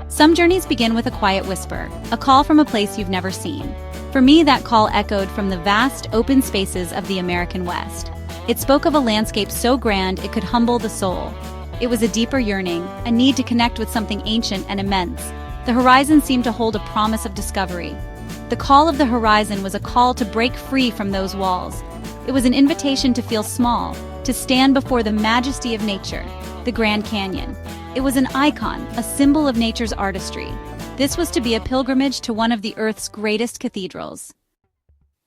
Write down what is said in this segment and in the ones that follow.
Some journeys begin with a quiet whisper, a call from a place you've never seen. For me, that call echoed from the vast, open spaces of the American West. It spoke of a landscape so grand it could humble the soul. It was a deeper yearning, a need to connect with something ancient and immense. The horizon seemed to hold a promise of discovery. The call of the horizon was a call to break free from those walls. It was an invitation to feel small, to stand before the majesty of nature, the Grand Canyon. It was an icon, a symbol of nature's artistry. This was to be a pilgrimage to one of the Earth's greatest cathedrals.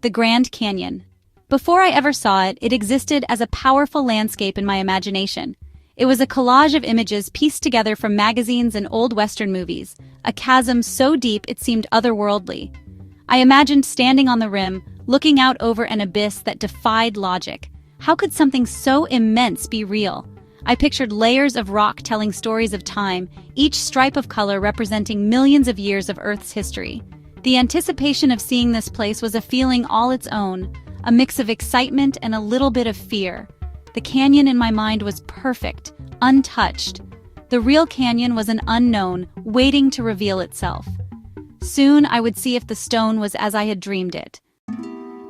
The Grand Canyon. Before I ever saw it, it existed as a powerful landscape in my imagination. It was a collage of images pieced together from magazines and old Western movies, a chasm so deep it seemed otherworldly. I imagined standing on the rim, looking out over an abyss that defied logic. How could something so immense be real? I pictured layers of rock telling stories of time, each stripe of color representing millions of years of Earth's history. The anticipation of seeing this place was a feeling all its own, a mix of excitement and a little bit of fear. The canyon in my mind was perfect, untouched. The real canyon was an unknown, waiting to reveal itself. Soon I would see if the stone was as I had dreamed it.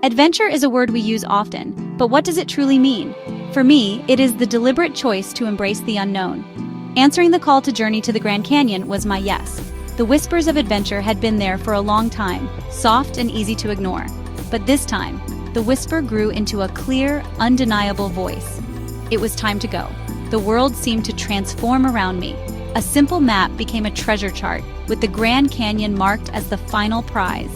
Adventure is a word we use often, but what does it truly mean? For me, it is the deliberate choice to embrace the unknown. Answering the call to journey to the Grand Canyon was my yes. The whispers of adventure had been there for a long time, soft and easy to ignore. But this time, the whisper grew into a clear, undeniable voice. It was time to go. The world seemed to transform around me. A simple map became a treasure chart, with the Grand Canyon marked as the final prize.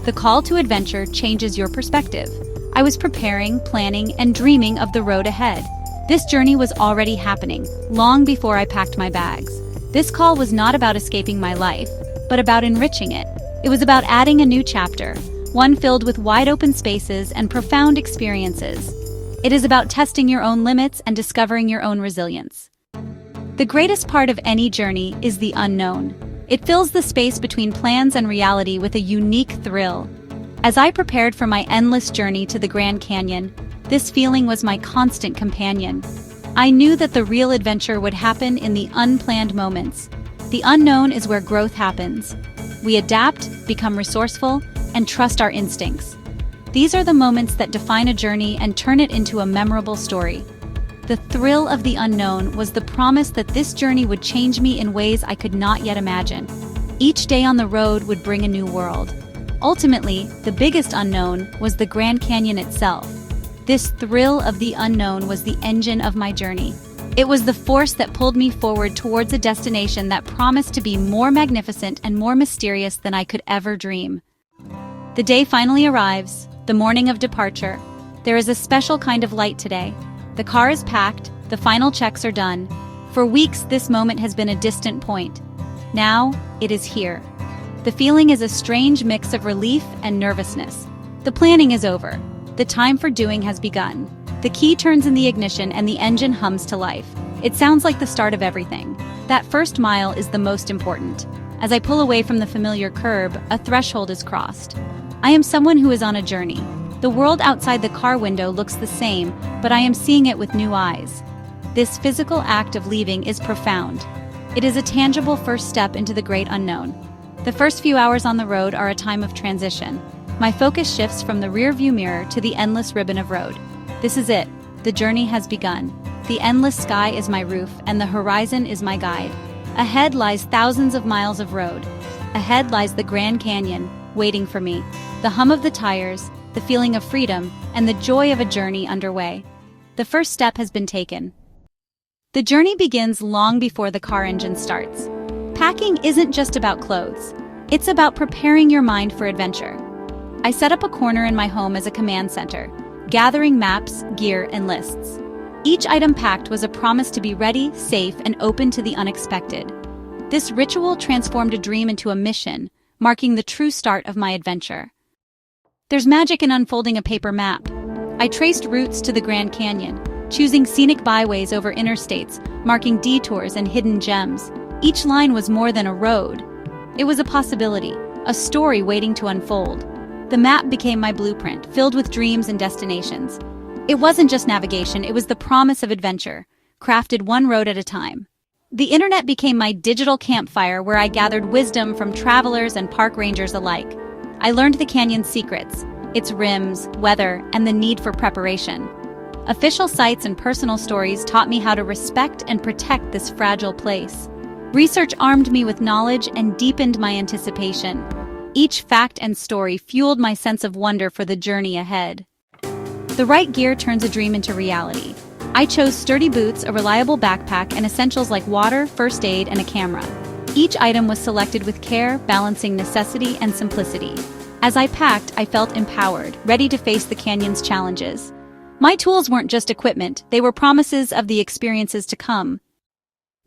The call to adventure changes your perspective. I was preparing, planning, and dreaming of the road ahead. This journey was already happening, long before I packed my bags. This call was not about escaping my life, but about enriching it. It was about adding a new chapter, one filled with wide-open spaces and profound experiences. It is about testing your own limits and discovering your own resilience. The greatest part of any journey is the unknown. It fills the space between plans and reality with a unique thrill. As I prepared for my endless journey to the Grand Canyon, this feeling was my constant companion. I knew that the real adventure would happen in the unplanned moments. The unknown is where growth happens. We adapt, become resourceful, and trust our instincts. These are the moments that define a journey and turn it into a memorable story. The thrill of the unknown was the promise that this journey would change me in ways I could not yet imagine. Each day on the road would bring a new world. Ultimately, the biggest unknown was the Grand Canyon itself. This thrill of the unknown was the engine of my journey. It was the force that pulled me forward towards a destination that promised to be more magnificent and more mysterious than I could ever dream. The day finally arrives, the morning of departure. There is a special kind of light today. The car is packed, the final checks are done. For weeks, this moment has been a distant point. Now, it is here. The feeling is a strange mix of relief and nervousness. The planning is over. The time for doing has begun. The key turns in the ignition and the engine hums to life. It sounds like the start of everything. That first mile is the most important. As I pull away from the familiar curb, a threshold is crossed. I am someone who is on a journey. The world outside the car window looks the same, but I am seeing it with new eyes. This physical act of leaving is profound. It is a tangible first step into the great unknown. The first few hours on the road are a time of transition. My focus shifts from the rearview mirror to the endless ribbon of road. This is it. The journey has begun. The endless sky is my roof, and the horizon is my guide. Ahead lies thousands of miles of road. Ahead lies the Grand Canyon, waiting for me. The hum of the tires, the feeling of freedom, and the joy of a journey underway. The first step has been taken. The journey begins long before the car engine starts. Packing isn't just about clothes. It's about preparing your mind for adventure. I set up a corner in my home as a command center, gathering maps, gear, and lists. Each item packed was a promise to be ready, safe, and open to the unexpected. This ritual transformed a dream into a mission, marking the true start of my adventure. There's magic in unfolding a paper map. I traced routes to the Grand Canyon, choosing scenic byways over interstates, marking detours and hidden gems. Each line was more than a road. It was a possibility, a story waiting to unfold. The map became my blueprint, filled with dreams and destinations. It wasn't just navigation, it was the promise of adventure, crafted one road at a time. The internet became my digital campfire where I gathered wisdom from travelers and park rangers alike. I learned the canyon's secrets, its rims, weather, and the need for preparation. Official sites and personal stories taught me how to respect and protect this fragile place. Research armed me with knowledge and deepened my anticipation. Each fact and story fueled my sense of wonder for the journey ahead. The right gear turns a dream into reality. I chose sturdy boots, a reliable backpack, and essentials like water, first aid, and a camera. Each item was selected with care, balancing necessity and simplicity. As I packed, I felt empowered, ready to face the canyon's challenges. My tools weren't just equipment, they were promises of the experiences to come.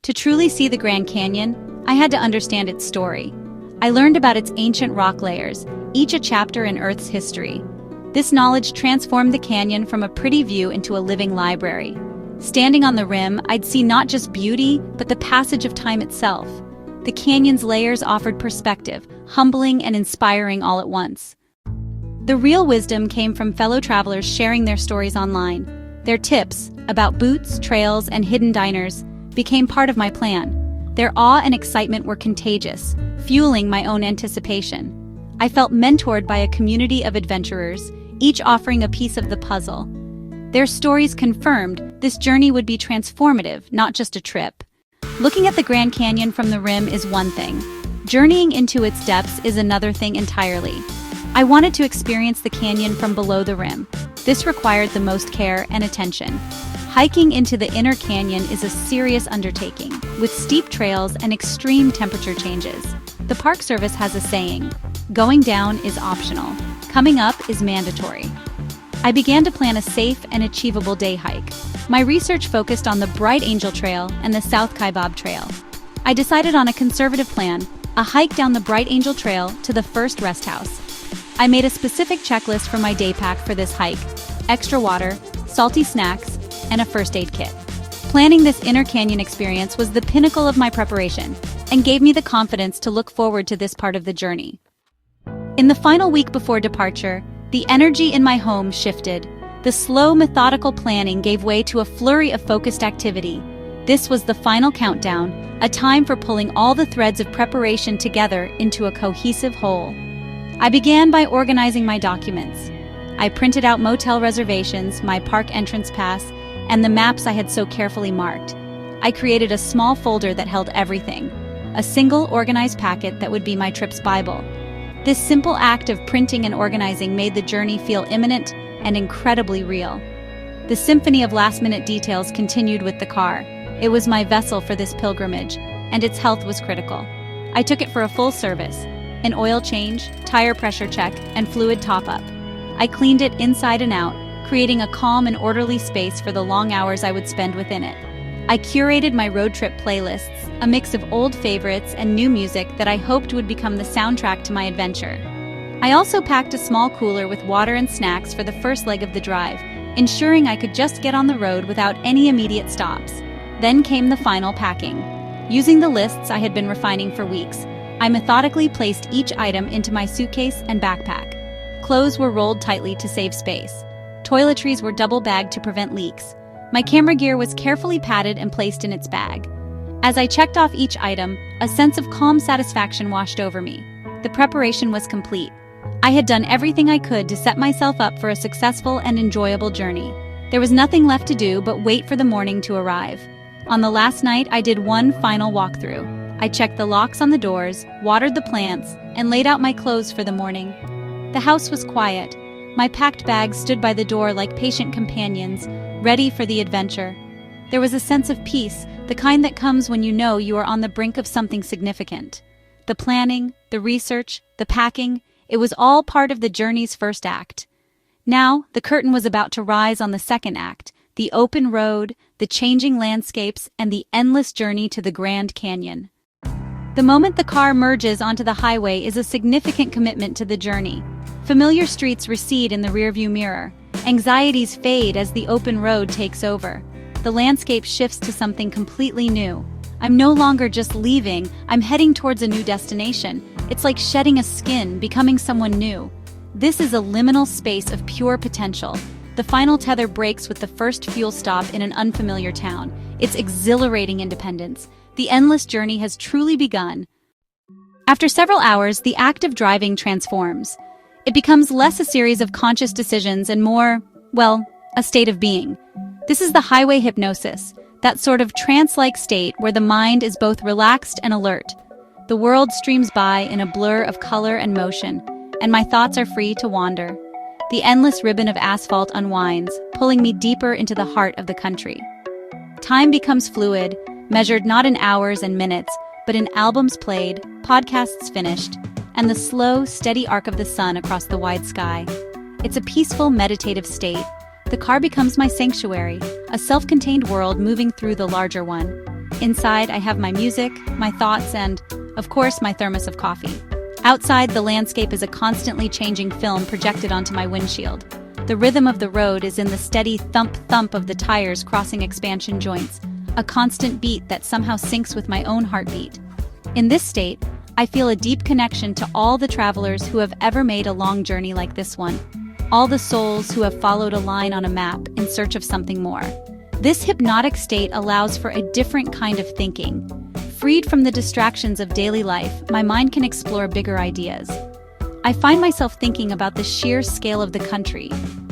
To truly see the Grand Canyon, I had to understand its story. I learned about its ancient rock layers, each a chapter in Earth's history. This knowledge transformed the canyon from a pretty view into a living library. Standing on the rim, I'd see not just beauty, but the passage of time itself. The canyon's layers offered perspective, humbling and inspiring all at once. The real wisdom came from fellow travelers sharing their stories online. Their tips about boots, trails, and hidden diners became part of my plan. Their awe and excitement were contagious, fueling my own anticipation. I felt mentored by a community of adventurers, each offering a piece of the puzzle. Their stories confirmed this journey would be transformative, not just a trip. Looking at the Grand Canyon from the rim is one thing. Journeying into its depths is another thing entirely. I wanted to experience the canyon from below the rim. This required the most care and attention. Hiking into the inner canyon is a serious undertaking, with steep trails and extreme temperature changes. The Park Service has a saying, "Going down is optional. Coming up is mandatory." I began to plan a safe and achievable day hike. My research focused on the Bright Angel Trail and the South Kaibab Trail. I decided on a conservative plan, a hike down the Bright Angel Trail to the first Resthouse. I made a specific checklist for my day pack for this hike: extra water, salty snacks, and a first aid kit. Planning this inner canyon experience was the pinnacle of my preparation and gave me the confidence to look forward to this part of the journey. In the final week before departure, the energy in my home shifted. The slow, methodical planning gave way to a flurry of focused activity. This was the final countdown, a time for pulling all the threads of preparation together into a cohesive whole. I began by organizing my documents. I printed out motel reservations, my park entrance pass, and the maps I had so carefully marked. I created a small folder that held everything, a single organized packet that would be my trip's Bible. This simple act of printing and organizing made the journey feel imminent and incredibly real. The symphony of last-minute details continued with the car. It was my vessel for this pilgrimage, and its health was critical. I took it for a full service, an oil change, tire pressure check, and fluid top-up. I cleaned it inside and out, creating a calm and orderly space for the long hours I would spend within it. I curated my road trip playlists, a mix of old favorites and new music that I hoped would become the soundtrack to my adventure. I also packed a small cooler with water and snacks for the first leg of the drive, ensuring I could just get on the road without any immediate stops. Then came the final packing. Using the lists I had been refining for weeks, I methodically placed each item into my suitcase and backpack. Clothes were rolled tightly to save space. Toiletries were double-bagged to prevent leaks. My camera gear was carefully padded and placed in its bag. As I checked off each item, a sense of calm satisfaction washed over me. The preparation was complete. I had done everything I could to set myself up for a successful and enjoyable journey. There was nothing left to do but wait for the morning to arrive. On the last night, I did one final walkthrough. I checked the locks on the doors, watered the plants, and laid out my clothes for the morning. The house was quiet. My packed bags stood by the door like patient companions, ready for the adventure. There was a sense of peace, the kind that comes when you know you are on the brink of something significant. The planning, the research, the packing, it was all part of the journey's first act. Now, the curtain was about to rise on the second act, the open road, the changing landscapes, and the endless journey to the Grand Canyon. The moment the car merges onto the highway is a significant commitment to the journey. Familiar streets recede in the rearview mirror. Anxieties fade as the open road takes over. The landscape shifts to something completely new. I'm no longer just leaving, I'm heading towards a new destination. It's like shedding a skin, becoming someone new. This is a liminal space of pure potential. The final tether breaks with the first fuel stop in an unfamiliar town. It's exhilarating independence, The endless journey has truly begun. After several hours, the act of driving transforms. It becomes less a series of conscious decisions and more, well, a state of being. This is the highway hypnosis, that sort of trance-like state where the mind is both relaxed and alert. The world streams by in a blur of color and motion, and my thoughts are free to wander. The endless ribbon of asphalt unwinds, pulling me deeper into the heart of the country. Time becomes fluid, measured not in hours and minutes, but in albums played, podcasts finished, and the slow, steady arc of the sun across the wide sky. It's a peaceful, meditative state. The car becomes my sanctuary, a self-contained world moving through the larger one. Inside, I have my music, my thoughts, and, of course, my thermos of coffee. Outside, the landscape is a constantly changing film projected onto my windshield. The rhythm of the road is in the steady thump-thump of the tires crossing expansion joints, a constant beat that somehow syncs with my own heartbeat. In this state, I feel a deep connection to all the travelers who have ever made a long journey like this one. All the souls who have followed a line on a map in search of something more. This hypnotic state allows for a different kind of thinking. Freed from the distractions of daily life, my mind can explore bigger ideas. I find myself thinking about the sheer scale of the country,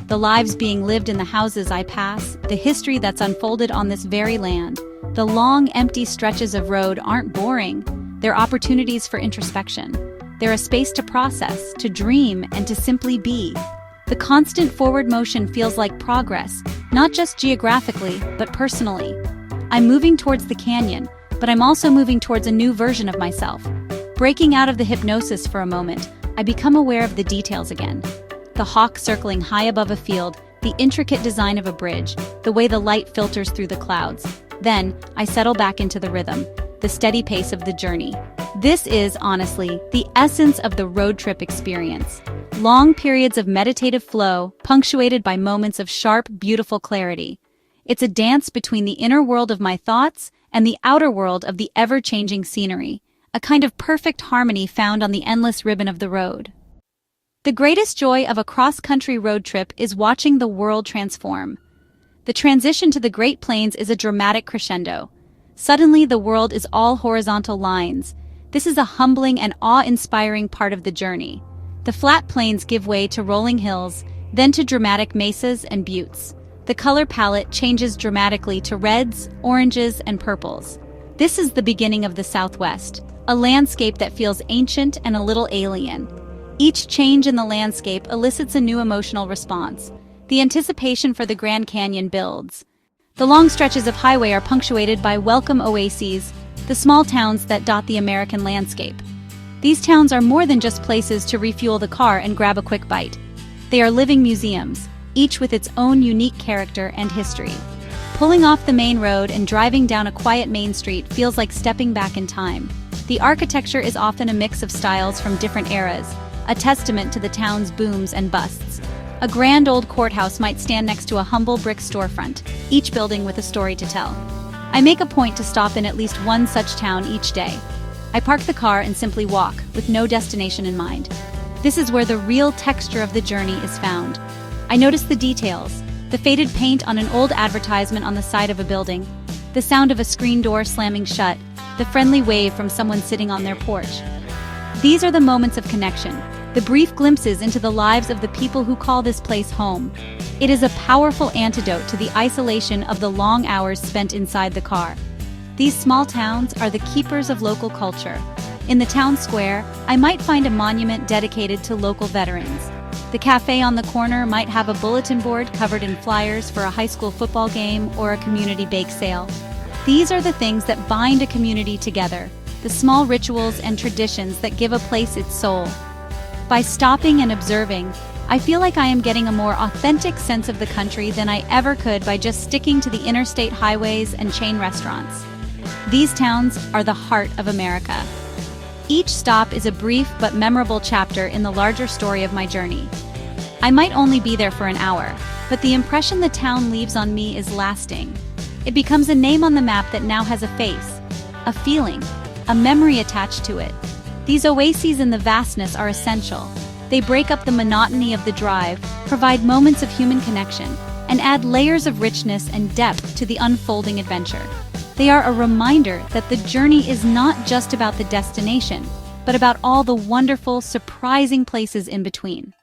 the lives being lived in the houses I pass, the history that's unfolded on this very land. The long, empty stretches of road aren't boring. They're opportunities for introspection. They're a space to process, to dream, and to simply be. The constant forward motion feels like progress, not just geographically, but personally. I'm moving towards the canyon, but I'm also moving towards a new version of myself. Breaking out of the hypnosis for a moment, I become aware of the details again. The hawk circling high above a field, the intricate design of a bridge, the way the light filters through the clouds. Then, I settle back into the rhythm, the steady pace of the journey. This is, honestly, the essence of the road trip experience. Long periods of meditative flow, punctuated by moments of sharp, beautiful clarity. It's a dance between the inner world of my thoughts and the outer world of the ever-changing scenery, a kind of perfect harmony found on the endless ribbon of the road. The greatest joy of a cross-country road trip is watching the world transform. The transition to the Great Plains is a dramatic crescendo. Suddenly, the world is all horizontal lines. This is a humbling and awe-inspiring part of the journey. The flat plains give way to rolling hills, then to dramatic mesas and buttes. The color palette changes dramatically to reds, oranges, and purples. This is the beginning of the Southwest, a landscape that feels ancient and a little alien. Each change in the landscape elicits a new emotional response. The anticipation for the Grand Canyon builds. The long stretches of highway are punctuated by welcome oases, the small towns that dot the American landscape. These towns are more than just places to refuel the car and grab a quick bite. They are living museums, each with its own unique character and history. Pulling off the main road and driving down a quiet main street feels like stepping back in time. The architecture is often a mix of styles from different eras, a testament to the town's booms and busts. A grand old courthouse might stand next to a humble brick storefront, each building with a story to tell. I make a point to stop in at least one such town each day. I park the car and simply walk, with no destination in mind. This is where the real texture of the journey is found. I notice the details, the faded paint on an old advertisement on the side of a building, the sound of a screen door slamming shut, the friendly wave from someone sitting on their porch. These are the moments of connection, the brief glimpses into the lives of the people who call this place home. It is a powerful antidote to the isolation of the long hours spent inside the car. These small towns are the keepers of local culture. In the town square, I might find a monument dedicated to local veterans. The cafe on the corner might have a bulletin board covered in flyers for a high school football game or a community bake sale. These are the things that bind a community together, the small rituals and traditions that give a place its soul. By stopping and observing, I feel like I am getting a more authentic sense of the country than I ever could by just sticking to the interstate highways and chain restaurants. These towns are the heart of America. Each stop is a brief but memorable chapter in the larger story of my journey. I might only be there for an hour, but the impression the town leaves on me is lasting. It becomes a name on the map that now has a face, a feeling, a memory attached to it. These oases in the vastness are essential. They break up the monotony of the drive, provide moments of human connection, and add layers of richness and depth to the unfolding adventure. They are a reminder that the journey is not just about the destination, but about all the wonderful, surprising places in between.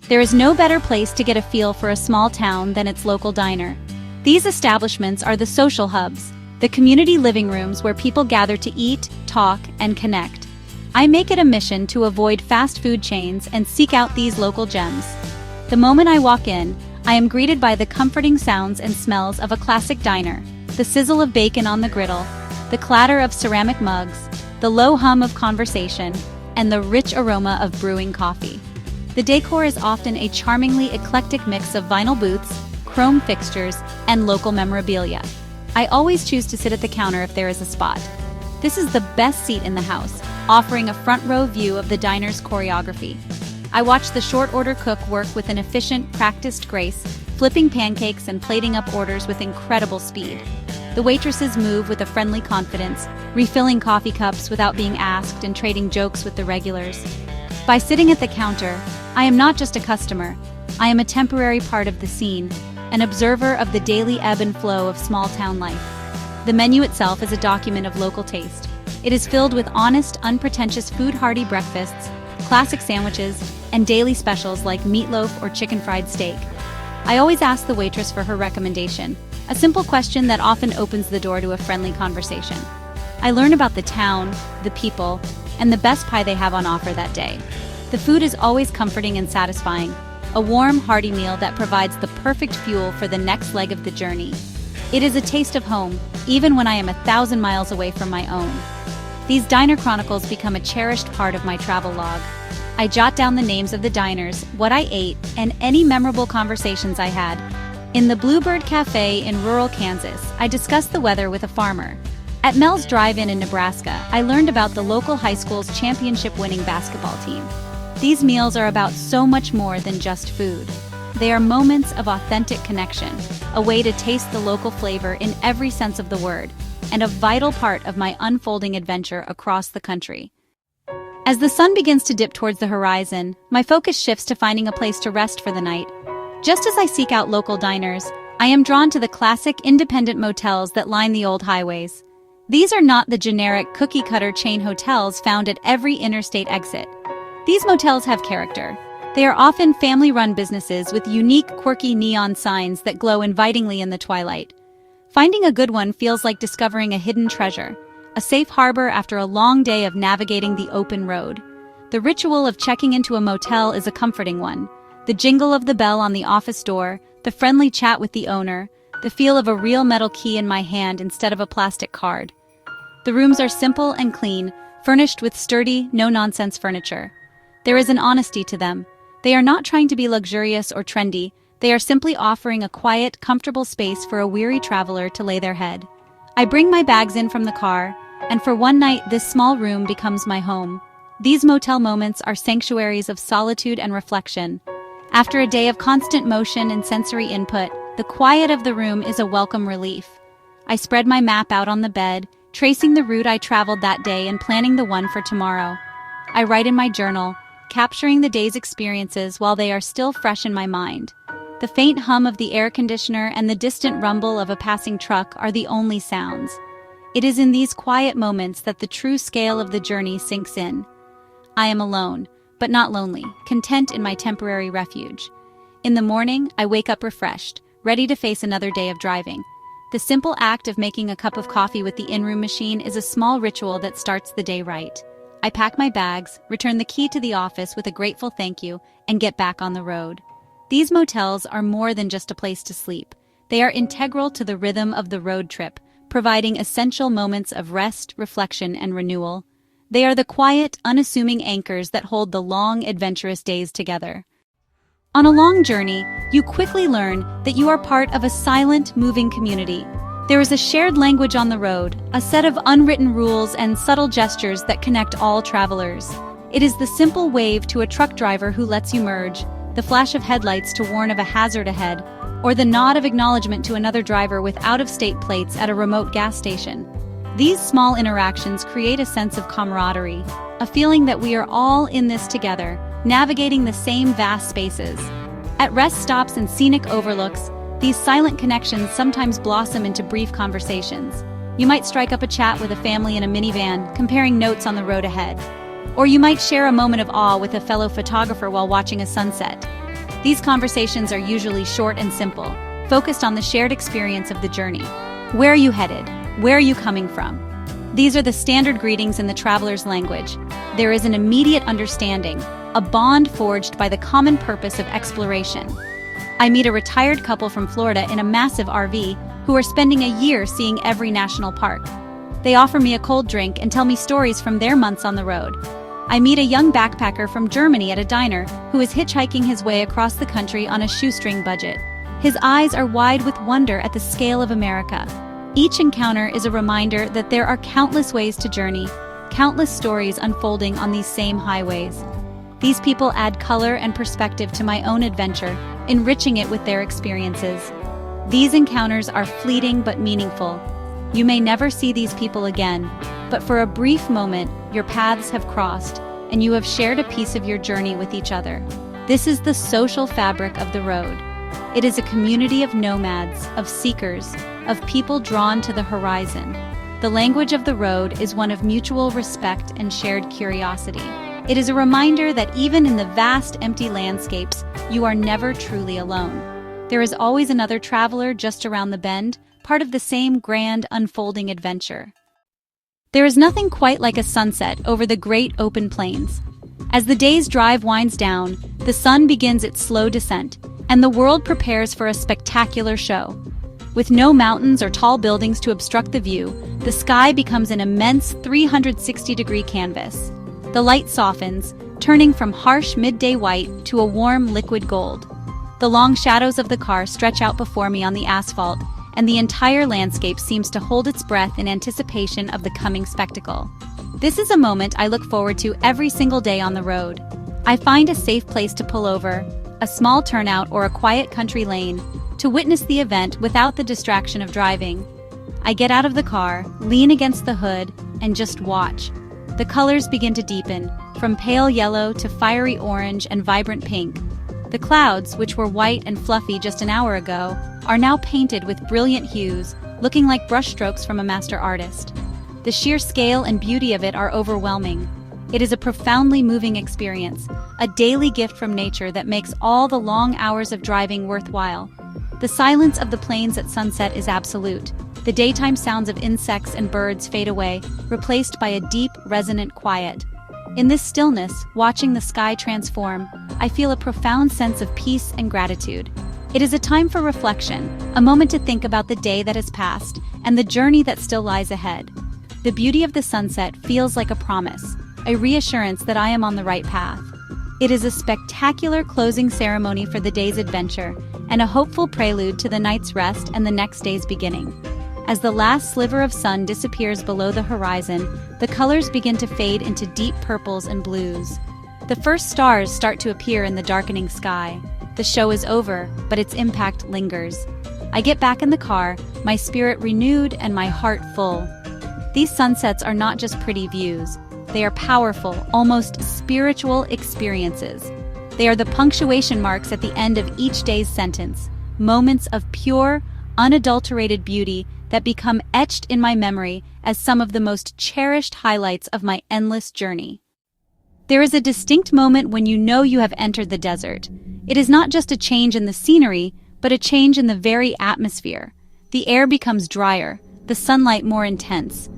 There is no better place to get a feel for a small town than its local diner. These establishments are the social hubs, the community living rooms where people gather to eat, talk, and connect. I make it a mission to avoid fast food chains and seek out these local gems. The moment I walk in, I am greeted by the comforting sounds and smells of a classic diner, the sizzle of bacon on the griddle, the clatter of ceramic mugs, the low hum of conversation, and the rich aroma of brewing coffee. The decor is often a charmingly eclectic mix of vinyl booths, chrome fixtures, and local memorabilia. I always choose to sit at the counter if there is a spot. This is the best seat in the house, offering a front-row view of the diner's choreography. I watch the short-order cook work with an efficient, practiced grace, flipping pancakes and plating up orders with incredible speed. The waitresses move with a friendly confidence, refilling coffee cups without being asked and trading jokes with the regulars. By sitting at the counter, I am not just a customer. I am a temporary part of the scene, an observer of the daily ebb and flow of small-town life. The menu itself is a document of local taste. It is filled with honest, unpretentious food-hearty breakfasts, classic sandwiches, and daily specials like meatloaf or chicken fried steak. I always ask the waitress for her recommendation, a simple question that often opens the door to a friendly conversation. I learn about the town, the people, and the best pie they have on offer that day. The food is always comforting and satisfying, a warm, hearty meal that provides the perfect fuel for the next leg of the journey. It is a taste of home, even when I am 1,000 miles away from my own. These diner chronicles become a cherished part of my travel log. I jot down the names of the diners, what I ate, and any memorable conversations I had. In the Bluebird Cafe in rural Kansas, I discussed the weather with a farmer. At Mel's Drive-In in Nebraska, I learned about the local high school's championship-winning basketball team. These meals are about so much more than just food. They are moments of authentic connection, a way to taste the local flavor in every sense of the word, and a vital part of my unfolding adventure across the country. As the sun begins to dip towards the horizon, my focus shifts to finding a place to rest for the night. Just as I seek out local diners, I am drawn to the classic independent motels that line the old highways. These are not the generic cookie-cutter chain hotels found at every interstate exit. These motels have character. They are often family-run businesses with unique, quirky neon signs that glow invitingly in the twilight. Finding a good one feels like discovering a hidden treasure, a safe harbor after a long day of navigating the open road. The ritual of checking into a motel is a comforting one. The jingle of the bell on the office door, the friendly chat with the owner, the feel of a real metal key in my hand instead of a plastic card. The rooms are simple and clean, furnished with sturdy, no-nonsense furniture. There is an honesty to them. They are not trying to be luxurious or trendy. They are simply offering a quiet, comfortable space for a weary traveler to lay their head. I bring my bags in from the car, and for one night this small room becomes my home. These motel moments are sanctuaries of solitude and reflection. After a day of constant motion and sensory input, the quiet of the room is a welcome relief. I spread my map out on the bed, tracing the route I traveled that day and planning the one for tomorrow. I write in my journal, capturing the day's experiences while they are still fresh in my mind. The faint hum of the air conditioner and the distant rumble of a passing truck are the only sounds. It is in these quiet moments that the true scale of the journey sinks in. I am alone, but not lonely, content in my temporary refuge. In the morning, I wake up refreshed, ready to face another day of driving. The simple act of making a cup of coffee with the in-room machine is a small ritual that starts the day right. I pack my bags, return the key to the office with a grateful thank you, and get back on the road. These motels are more than just a place to sleep. They are integral to the rhythm of the road trip, providing essential moments of rest, reflection, and renewal. They are the quiet, unassuming anchors that hold the long, adventurous days together. On a long journey, you quickly learn that you are part of a silent, moving community. There is a shared language on the road, a set of unwritten rules and subtle gestures that connect all travelers. It is the simple wave to a truck driver who lets you merge, the flash of headlights to warn of a hazard ahead, or the nod of acknowledgement to another driver with out-of-state plates at a remote gas station. These small interactions create a sense of camaraderie, a feeling that we are all in this together, navigating the same vast spaces. At rest stops and scenic overlooks, these silent connections sometimes blossom into brief conversations. You might strike up a chat with a family in a minivan, comparing notes on the road ahead. Or you might share a moment of awe with a fellow photographer while watching a sunset. These conversations are usually short and simple, focused on the shared experience of the journey. Where are you headed? Where are you coming from? These are the standard greetings in the traveler's language. There is an immediate understanding, a bond forged by the common purpose of exploration. I meet a retired couple from Florida in a massive RV who are spending a year seeing every national park. They offer me a cold drink and tell me stories from their months on the road. I meet a young backpacker from Germany at a diner who is hitchhiking his way across the country on a shoestring budget. His eyes are wide with wonder at the scale of America. Each encounter is a reminder that there are countless ways to journey, countless stories unfolding on these same highways. These people add color and perspective to my own adventure, enriching it with their experiences. These encounters are fleeting but meaningful. You may never see these people again, but for a brief moment, your paths have crossed, and you have shared a piece of your journey with each other. This is the social fabric of the road. It is a community of nomads, of seekers, of people drawn to the horizon. The language of the road is one of mutual respect and shared curiosity. It is a reminder that even in the vast, empty landscapes, you are never truly alone. There is always another traveler just around the bend, part of the same grand, unfolding adventure. There is nothing quite like a sunset over the great open plains. As the day's drive winds down, the sun begins its slow descent, and the world prepares for a spectacular show. With no mountains or tall buildings to obstruct the view, the sky becomes an immense 360-degree canvas. The light softens, turning from harsh midday white to a warm liquid gold. The long shadows of the car stretch out before me on the asphalt, and the entire landscape seems to hold its breath in anticipation of the coming spectacle. This is a moment I look forward to every single day on the road. I find a safe place to pull over, a small turnout or a quiet country lane, to witness the event without the distraction of driving. I get out of the car, lean against the hood, and just watch. The colors begin to deepen, from pale yellow to fiery orange and vibrant pink. The clouds, which were white and fluffy just an hour ago, are now painted with brilliant hues, looking like brushstrokes from a master artist. The sheer scale and beauty of it are overwhelming. It is a profoundly moving experience, a daily gift from nature that makes all the long hours of driving worthwhile. The silence of the plains at sunset is absolute. The daytime sounds of insects and birds fade away, replaced by a deep, resonant quiet. In this stillness, watching the sky transform, I feel a profound sense of peace and gratitude. It is a time for reflection, a moment to think about the day that has passed and the journey that still lies ahead. The beauty of the sunset feels like a promise, a reassurance that I am on the right path. It is a spectacular closing ceremony for the day's adventure and a hopeful prelude to the night's rest and the next day's beginning. As the last sliver of sun disappears below the horizon, the colors begin to fade into deep purples and blues. The first stars start to appear in the darkening sky. The show is over, but its impact lingers. I get back in the car, my spirit renewed and my heart full. These sunsets are not just pretty views. They are powerful, almost spiritual experiences. They are the punctuation marks at the end of each day's sentence, moments of pure, unadulterated beauty that become etched in my memory as some of the most cherished highlights of my endless journey. There is a distinct moment when you know you have entered the desert. It is not just a change in the scenery, but a change in the very atmosphere. The air becomes drier, the sunlight more intense.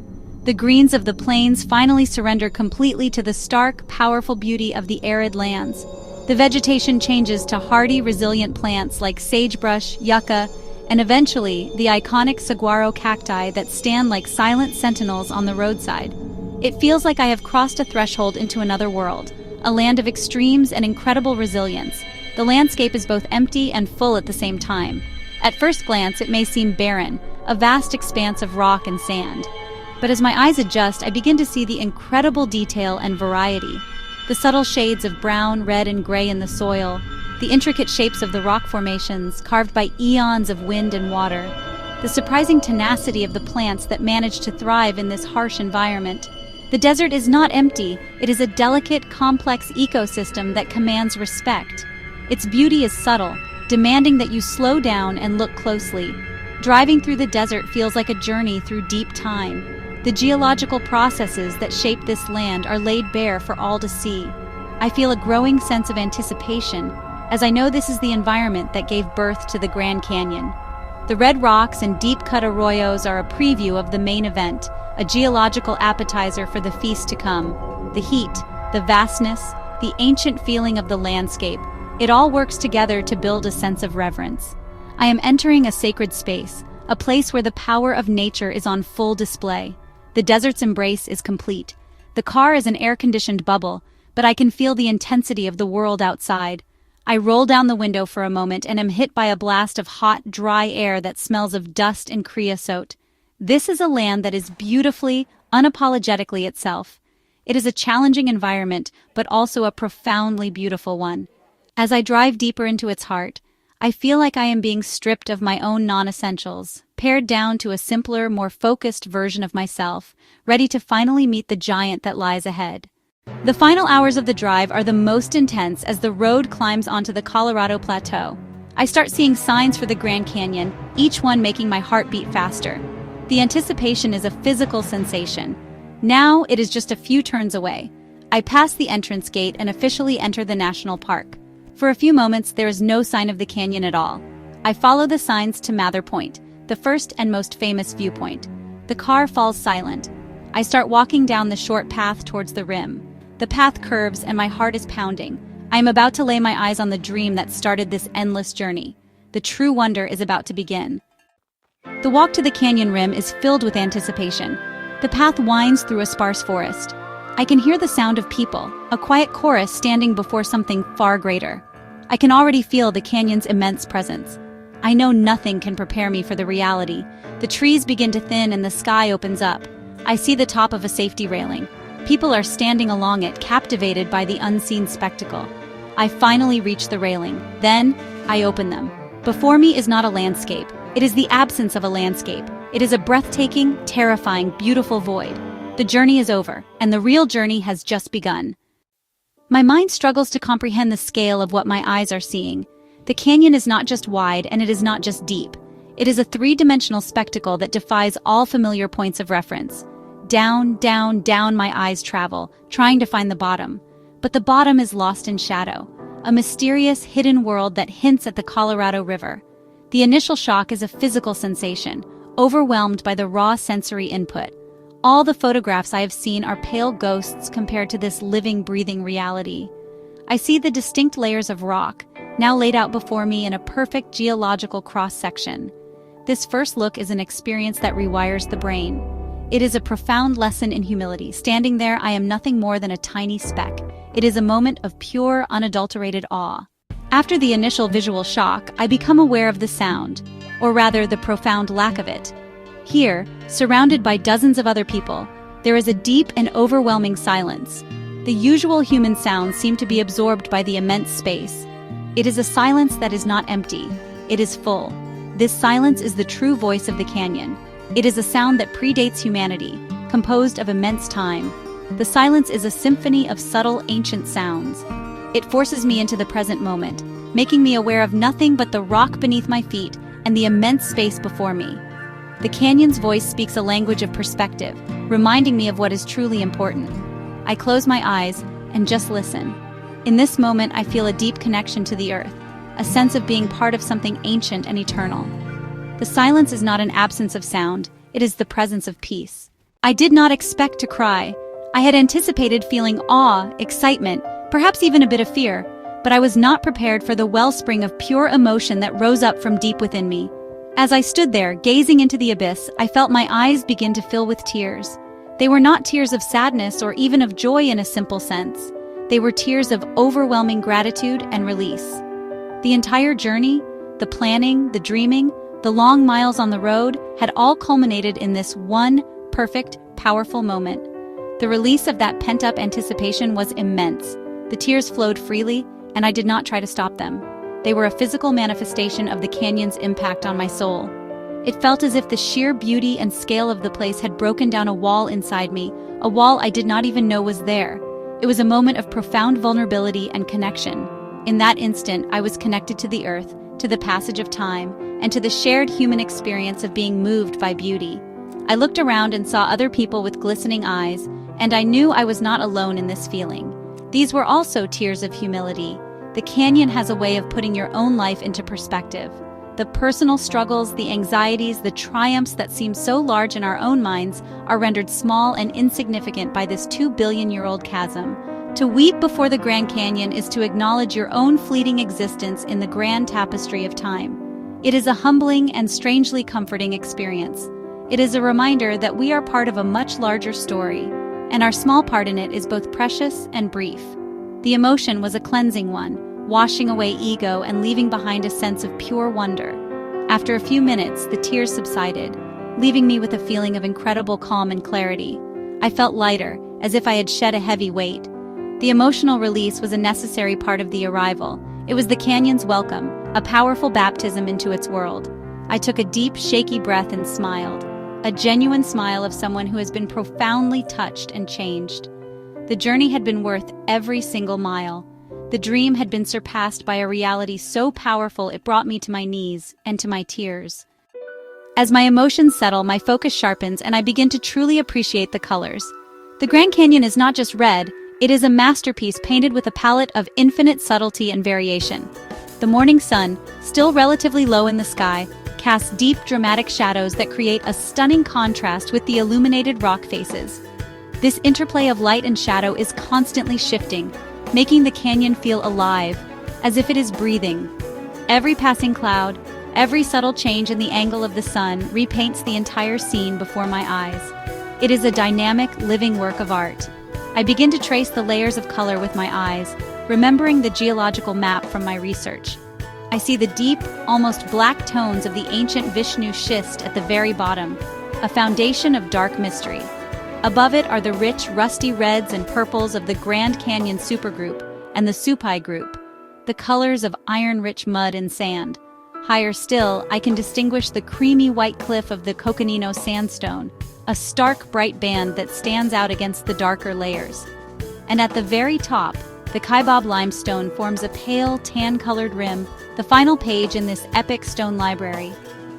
The greens of the plains finally surrender completely to the stark, powerful beauty of the arid lands. The vegetation changes to hardy, resilient plants like sagebrush, yucca, and eventually the iconic saguaro cacti that stand like silent sentinels on the roadside. It feels like I have crossed a threshold into another world, a land of extremes and incredible resilience. The landscape is both empty and full at the same time. At first glance, it may seem barren, a vast expanse of rock and sand. But as my eyes adjust, I begin to see the incredible detail and variety. The subtle shades of brown, red, and gray in the soil, the intricate shapes of the rock formations carved by eons of wind and water, the surprising tenacity of the plants that manage to thrive in this harsh environment. The desert is not empty, it is a delicate, complex ecosystem that commands respect. Its beauty is subtle, demanding that you slow down and look closely. Driving through the desert feels like a journey through deep time. The geological processes that shape this land are laid bare for all to see. I feel a growing sense of anticipation, as I know this is the environment that gave birth to the Grand Canyon. The red rocks and deep-cut arroyos are a preview of the main event, a geological appetizer for the feast to come. The heat, the vastness, the ancient feeling of the landscape, it all works together to build a sense of reverence. I am entering a sacred space, a place where the power of nature is on full display. The desert's embrace is complete. The car is an air-conditioned bubble, but I can feel the intensity of the world outside. I roll down the window for a moment and am hit by a blast of hot, dry air that smells of dust and creosote. This is a land that is beautifully, unapologetically itself. It is a challenging environment, but also a profoundly beautiful one. As I drive deeper into its heart, I feel like I am being stripped of my own non-essentials, pared down to a simpler, more focused version of myself, ready to finally meet the giant that lies ahead. The final hours of the drive are the most intense as the road climbs onto the Colorado Plateau. I start seeing signs for the Grand Canyon, each one making my heart beat faster. The anticipation is a physical sensation. Now it is just a few turns away. I pass the entrance gate and officially enter the national park. For a few moments, there is no sign of the canyon at all. I follow the signs to Mather Point, the first and most famous viewpoint. The car falls silent. I start walking down the short path towards the rim. The path curves and my heart is pounding. I am about to lay my eyes on the dream that started this endless journey. The true wonder is about to begin. The walk to the canyon rim is filled with anticipation. The path winds through a sparse forest. I can hear the sound of people, a quiet chorus standing before something far greater. I can already feel the canyon's immense presence. I know nothing can prepare me for the reality. The trees begin to thin and the sky opens up. I see the top of a safety railing. People are standing along it, captivated by the unseen spectacle. I finally reach the railing. Then, I open them. Before me is not a landscape. It is the absence of a landscape. It is a breathtaking, terrifying, beautiful void. The journey is over, and the real journey has just begun. My mind struggles to comprehend the scale of what my eyes are seeing. The canyon is not just wide, and it is not just deep. It is a three-dimensional spectacle that defies all familiar points of reference. Down, down, down my eyes travel, trying to find the bottom. But the bottom is lost in shadow, a mysterious, hidden world that hints at the Colorado River. The initial shock is a physical sensation, overwhelmed by the raw sensory input. All the photographs I have seen are pale ghosts compared to this living, breathing reality. I see the distinct layers of rock, now laid out before me in a perfect geological cross-section. This first look is an experience that rewires the brain. It is a profound lesson in humility. Standing there, I am nothing more than a tiny speck. It is a moment of pure, unadulterated awe. After the initial visual shock, I become aware of the sound, or rather the profound lack of it. Here, surrounded by dozens of other people, there is a deep and overwhelming silence. The usual human sounds seem to be absorbed by the immense space. It is a silence that is not empty. It is full. This silence is the true voice of the canyon. It is a sound that predates humanity, composed of immense time. The silence is a symphony of subtle, ancient sounds. It forces me into the present moment, making me aware of nothing but the rock beneath my feet and the immense space before me. The canyon's voice speaks a language of perspective, reminding me of what is truly important. I close my eyes and just listen. In this moment, I feel a deep connection to the earth, a sense of being part of something ancient and eternal. The silence is not an absence of sound, it is the presence of peace. I did not expect to cry. I had anticipated feeling awe, excitement, perhaps even a bit of fear, but I was not prepared for the wellspring of pure emotion that rose up from deep within me. As I stood there, gazing into the abyss, I felt my eyes begin to fill with tears. They were not tears of sadness or even of joy in a simple sense. They were tears of overwhelming gratitude and release. The entire journey, the planning, the dreaming, the long miles on the road had all culminated in this one perfect, powerful moment. The release of that pent-up anticipation was immense. The tears flowed freely, and I did not try to stop them. They were a physical manifestation of the canyon's impact on my soul. It felt as if the sheer beauty and scale of the place had broken down a wall inside me, a wall I did not even know was there. It was a moment of profound vulnerability and connection. In that instant, I was connected to the earth, to the passage of time, and to the shared human experience of being moved by beauty. I looked around and saw other people with glistening eyes, and I knew I was not alone in this feeling. These were also tears of humility. The canyon has a way of putting your own life into perspective. The personal struggles, the anxieties, the triumphs that seem so large in our own minds are rendered small and insignificant by this 2 billion-year-old chasm. To weep before the Grand Canyon is to acknowledge your own fleeting existence in the grand tapestry of time. It is a humbling and strangely comforting experience. It is a reminder that we are part of a much larger story, and our small part in it is both precious and brief. The emotion was a cleansing one, washing away ego and leaving behind a sense of pure wonder. After a few minutes, the tears subsided, leaving me with a feeling of incredible calm and clarity. I felt lighter, as if I had shed a heavy weight. The emotional release was a necessary part of the arrival. It was the canyon's welcome, a powerful baptism into its world. I took a deep, shaky breath and smiled, a genuine smile of someone who has been profoundly touched and changed. The journey had been worth every single mile. The dream had been surpassed by a reality so powerful it brought me to my knees and to my tears. As my emotions settle, my focus sharpens and I begin to truly appreciate the colors. The Grand Canyon is not just red, it is a masterpiece painted with a palette of infinite subtlety and variation. The morning sun, still relatively low in the sky, casts deep, dramatic shadows that create a stunning contrast with the illuminated rock faces. This interplay of light and shadow is constantly shifting, making the canyon feel alive, as if it is breathing. Every passing cloud, every subtle change in the angle of the sun repaints the entire scene before my eyes. It is a dynamic, living work of art. I begin to trace the layers of color with my eyes, remembering the geological map from my research. I see the deep, almost black tones of the ancient Vishnu schist at the very bottom, a foundation of dark mystery. Above it are the rich, rusty reds and purples of the Grand Canyon supergroup and the Supai group, the colors of iron-rich mud and sand. Higher still, I can distinguish the creamy white cliff of the Coconino sandstone, a stark, bright band that stands out against the darker layers. And at the very top, the Kaibab limestone forms a pale, tan-colored rim, the final page in this epic stone library.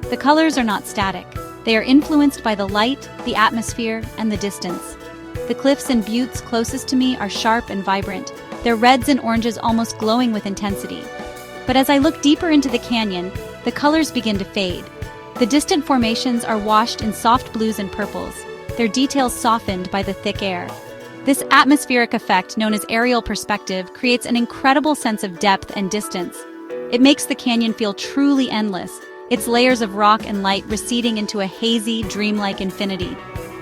The colors are not static. They are influenced by the light, the atmosphere, and the distance. The cliffs and buttes closest to me are sharp and vibrant, their reds and oranges almost glowing with intensity. But as I look deeper into the canyon, the colors begin to fade. The distant formations are washed in soft blues and purples, their details softened by the thick air. This atmospheric effect, known as aerial perspective, creates an incredible sense of depth and distance. It makes the canyon feel truly endless, its layers of rock and light receding into a hazy, dreamlike infinity.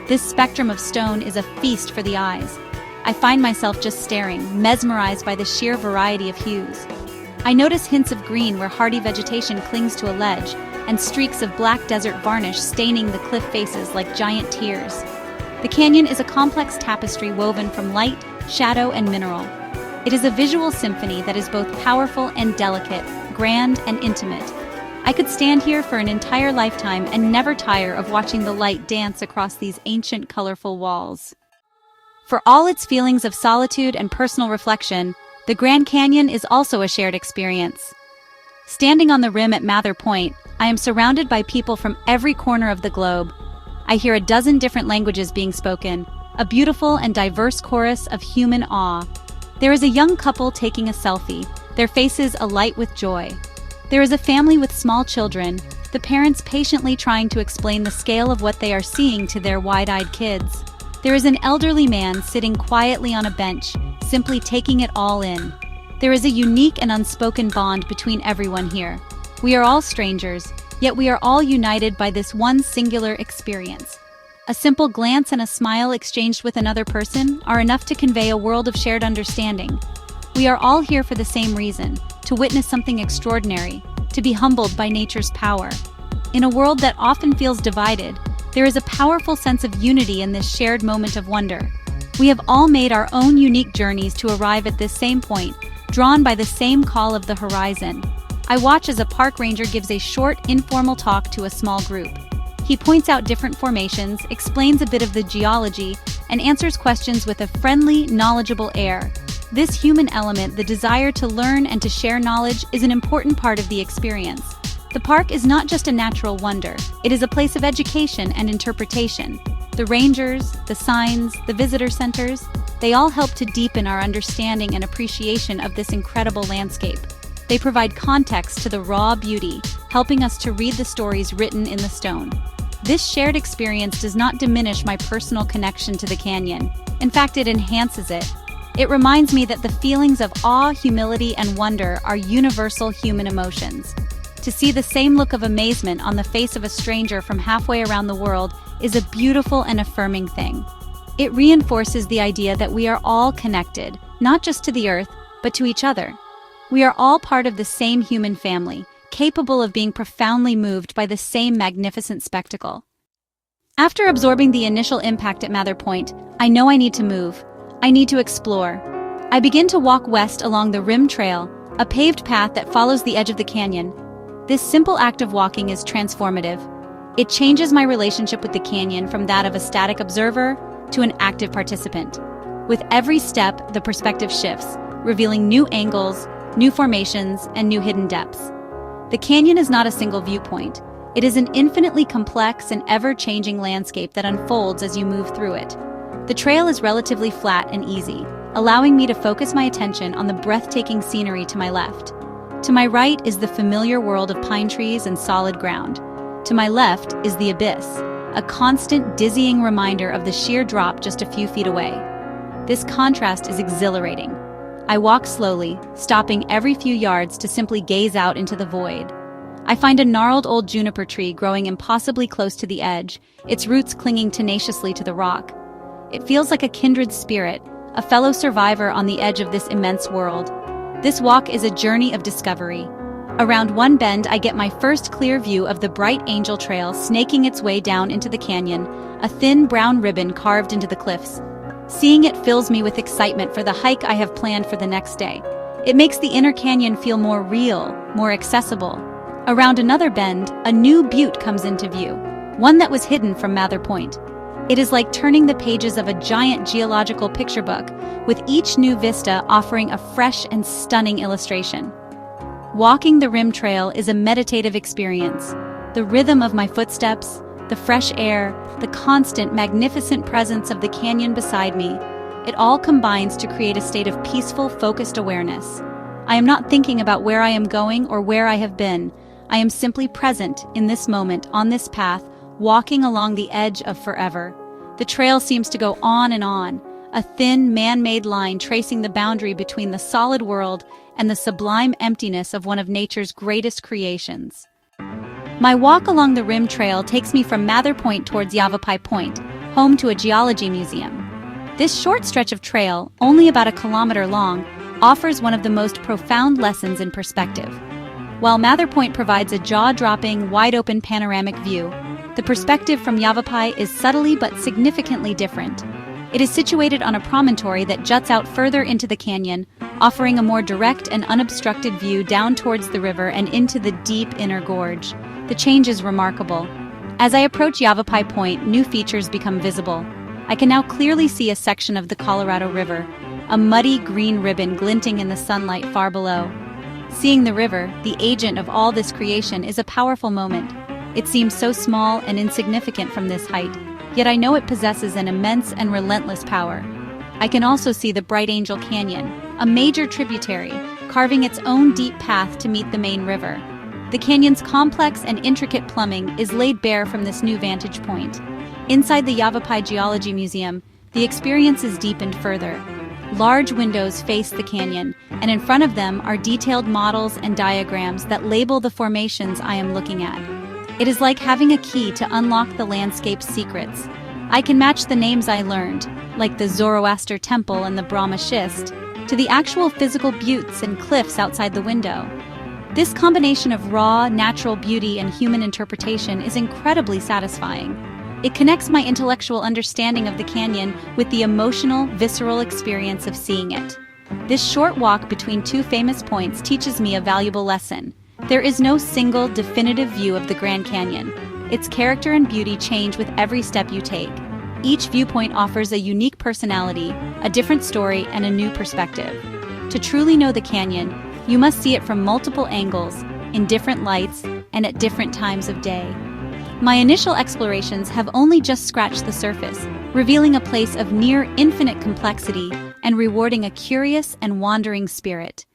This spectrum of stone is a feast for the eyes. I find myself just staring, mesmerized by the sheer variety of hues. I notice hints of green where hardy vegetation clings to a ledge, and streaks of black desert varnish staining the cliff faces like giant tears. The canyon is a complex tapestry woven from light, shadow, and mineral. It is a visual symphony that is both powerful and delicate, grand and intimate. I could stand here for an entire lifetime and never tire of watching the light dance across these ancient, colorful walls. For all its feelings of solitude and personal reflection, the Grand Canyon is also a shared experience. Standing on the rim at Mather Point, I am surrounded by people from every corner of the globe. I hear a dozen different languages being spoken, a beautiful and diverse chorus of human awe. There is a young couple taking a selfie, their faces alight with joy. There is a family with small children, the parents patiently trying to explain the scale of what they are seeing to their wide-eyed kids. There is an elderly man sitting quietly on a bench, simply taking it all in. There is a unique and unspoken bond between everyone here. We are all strangers, yet we are all united by this one singular experience. A simple glance and a smile exchanged with another person are enough to convey a world of shared understanding. We are all here for the same reason, to witness something extraordinary, to be humbled by nature's power. In a world that often feels divided, there is a powerful sense of unity in this shared moment of wonder. We have all made our own unique journeys to arrive at this same point, drawn by the same call of the horizon. I watch as a park ranger gives a short, informal talk to a small group. He points out different formations, explains a bit of the geology, and answers questions with a friendly, knowledgeable air. This human element, the desire to learn and to share knowledge, is an important part of the experience. The park is not just a natural wonder, it is a place of education and interpretation. The rangers, the signs, the visitor centers, they all help to deepen our understanding and appreciation of this incredible landscape. They provide context to the raw beauty, helping us to read the stories written in the stone. This shared experience does not diminish my personal connection to the canyon. In fact, it enhances it. It reminds me that the feelings of awe, humility, and wonder are universal human emotions. To see the same look of amazement on the face of a stranger from halfway around the world is a beautiful and affirming thing. It reinforces the idea that we are all connected, not just to the earth, but to each other. We are all part of the same human family, capable of being profoundly moved by the same magnificent spectacle. After absorbing the initial impact at Mather Point, I know I need to move. I need to explore. I begin to walk west along the Rim Trail, a paved path that follows the edge of the canyon. This simple act of walking is transformative. It changes my relationship with the canyon from that of a static observer to an active participant. With every step, the perspective shifts, revealing new angles, new formations, and new hidden depths. The canyon is not a single viewpoint. It is an infinitely complex and ever-changing landscape that unfolds as you move through it. The trail is relatively flat and easy, allowing me to focus my attention on the breathtaking scenery to my left. To my right is the familiar world of pine trees and solid ground. To my left is the abyss, a constant, dizzying reminder of the sheer drop just a few feet away. This contrast is exhilarating. I walk slowly, stopping every few yards to simply gaze out into the void. I find a gnarled old juniper tree growing impossibly close to the edge, its roots clinging tenaciously to the rock. It feels like a kindred spirit, a fellow survivor on the edge of this immense world. This walk is a journey of discovery. Around one bend, I get my first clear view of the bright Angel Trail snaking its way down into the canyon, a thin brown ribbon carved into the cliffs. Seeing it fills me with excitement for the hike I have planned for the next day. It makes the inner canyon feel more real, more accessible. Around another bend, a new butte comes into view, one that was hidden from Mather Point. It is like turning the pages of a giant geological picture book, with each new vista offering a fresh and stunning illustration. Walking the Rim Trail is a meditative experience. The rhythm of my footsteps, the fresh air, the constant, magnificent presence of the canyon beside me, it all combines to create a state of peaceful, focused awareness. I am not thinking about where I am going or where I have been. I am simply present in this moment, on this path, walking along the edge of forever. The trail seems to go on, a thin, man-made line tracing the boundary between the solid world and the sublime emptiness of one of nature's greatest creations. My walk along the Rim Trail takes me from Mather Point towards Yavapai Point, home to a geology museum. This short stretch of trail, only about a kilometer long, offers one of the most profound lessons in perspective. While Mather Point provides a jaw-dropping, wide-open panoramic view, the perspective from Yavapai is subtly but significantly different. It is situated on a promontory that juts out further into the canyon, offering a more direct and unobstructed view down towards the river and into the deep inner gorge. The change is remarkable. As I approach Yavapai Point, new features become visible. I can now clearly see a section of the Colorado River, a muddy green ribbon glinting in the sunlight far below. Seeing the river, the agent of all this creation, is a powerful moment. It seems so small and insignificant from this height, yet I know it possesses an immense and relentless power. I can also see the Bright Angel Canyon, a major tributary, carving its own deep path to meet the main river. The canyon's complex and intricate plumbing is laid bare from this new vantage point. Inside the Yavapai Geology Museum, the experience is deepened further. Large windows face the canyon, and in front of them are detailed models and diagrams that label the formations I am looking at. It is like having a key to unlock the landscape's secrets. I can match the names I learned, like the Zoroaster Temple and the Brahma Schist, to the actual physical buttes and cliffs outside the window. This combination of raw, natural beauty and human interpretation is incredibly satisfying. It connects my intellectual understanding of the canyon with the emotional, visceral experience of seeing it. This short walk between two famous points teaches me a valuable lesson. There is no single, definitive view of the Grand Canyon. Its character and beauty change with every step you take. Each viewpoint offers a unique personality, a different story, and a new perspective. To truly know the canyon, you must see it from multiple angles, in different lights, and at different times of day. My initial explorations have only just scratched the surface, revealing a place of near infinite complexity and rewarding a curious and wandering spirit.